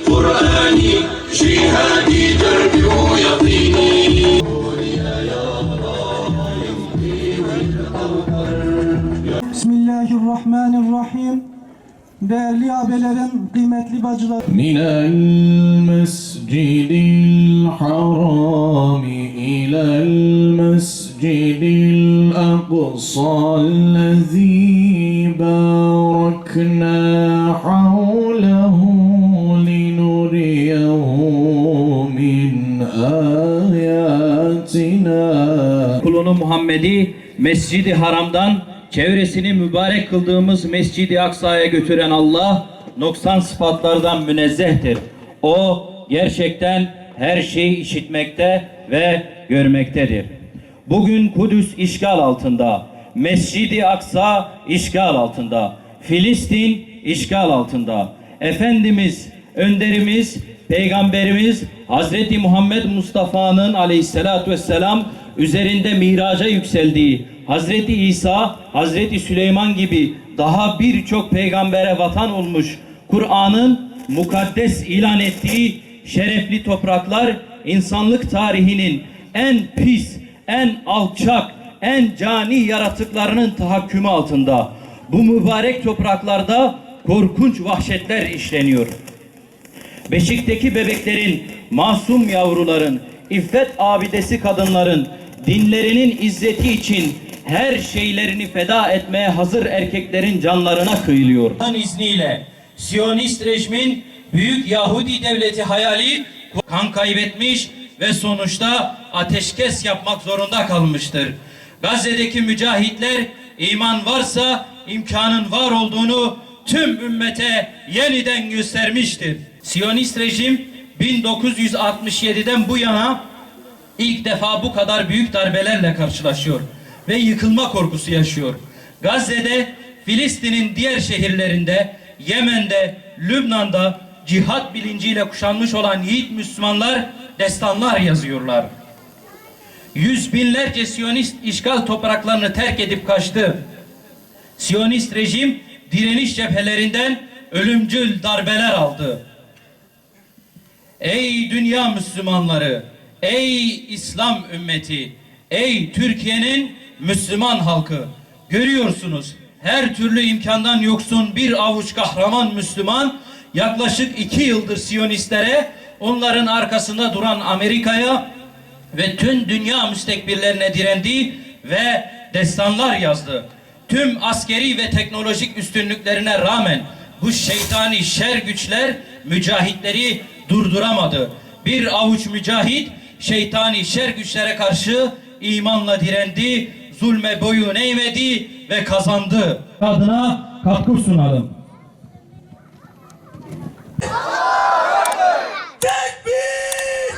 قرآني جهادي دربي ويقيني. Bismillahirrahmanirrahim. Değerli abelerim, kıymetli bacılar. Minel mescidil harami ilel mescidil aqsallezî bâraknâ havlehu linuriyehu min âyâtinâ. Kulunu Muhammed'i Mescid-i Haram'dan çevresini mübarek kıldığımız Mescid-i Aksa'ya götüren Allah noksan sıfatlardan münezzehtir. O gerçekten her şeyi işitmekte ve görmektedir. Bugün Kudüs işgal altında, Mescid-i Aksa işgal altında, Filistin işgal altında. Efendimiz, önderimiz, Peygamberimiz Hazreti Muhammed Mustafa'nın aleyhissalatu vesselam üzerinde miraca yükseldiği Hazreti İsa, Hazreti Süleyman gibi daha birçok peygambere vatan olmuş Kur'an'ın mukaddes ilan ettiği şerefli topraklar insanlık tarihinin en pis, en alçak, en cani yaratıklarının tahakkümü altında. Bu mübarek topraklarda korkunç vahşetler işleniyor. Beşikteki bebeklerin, masum yavruların, iffet abidesi kadınların, dinlerinin izzeti için her şeylerini feda etmeye hazır erkeklerin canlarına kıyılıyor. Allah'ın izniyle Siyonist rejimin büyük Yahudi devleti hayali kan kaybetmiş ve sonuçta ateşkes yapmak zorunda kalmıştır. Gazze'deki mücahitler iman varsa imkanın var olduğunu tüm ümmete yeniden göstermiştir. Siyonist rejim 1967'den bu yana ilk defa bu kadar büyük darbelerle karşılaşıyor ve yıkılma korkusu yaşıyor. Gazze'de, Filistin'in diğer şehirlerinde, Yemen'de, Lübnan'da cihat bilinciyle kuşanmış olan yiğit Müslümanlar destanlar yazıyorlar. Yüz binlerce Siyonist işgal topraklarını terk edip kaçtı. Siyonist rejim direniş cephelerinden ölümcül darbeler aldı. Ey dünya Müslümanları, ey İslam ümmeti, ey Türkiye'nin Müslüman halkı, görüyorsunuz her türlü imkandan yoksun bir avuç kahraman Müslüman yaklaşık 2 yıldır Siyonistlere, onların arkasında duran Amerika'ya ve tüm dünya müstekbirlerine direndi ve destanlar yazdı. Tüm askeri ve teknolojik üstünlüklerine rağmen bu şeytani şer güçler mücahitleri durduramadı. Bir avuç mücahit şeytani şer güçlere karşı imanla direndi, zulme boyun eğmedi ve kazandı. Adına katkı sunalım. Tekbir!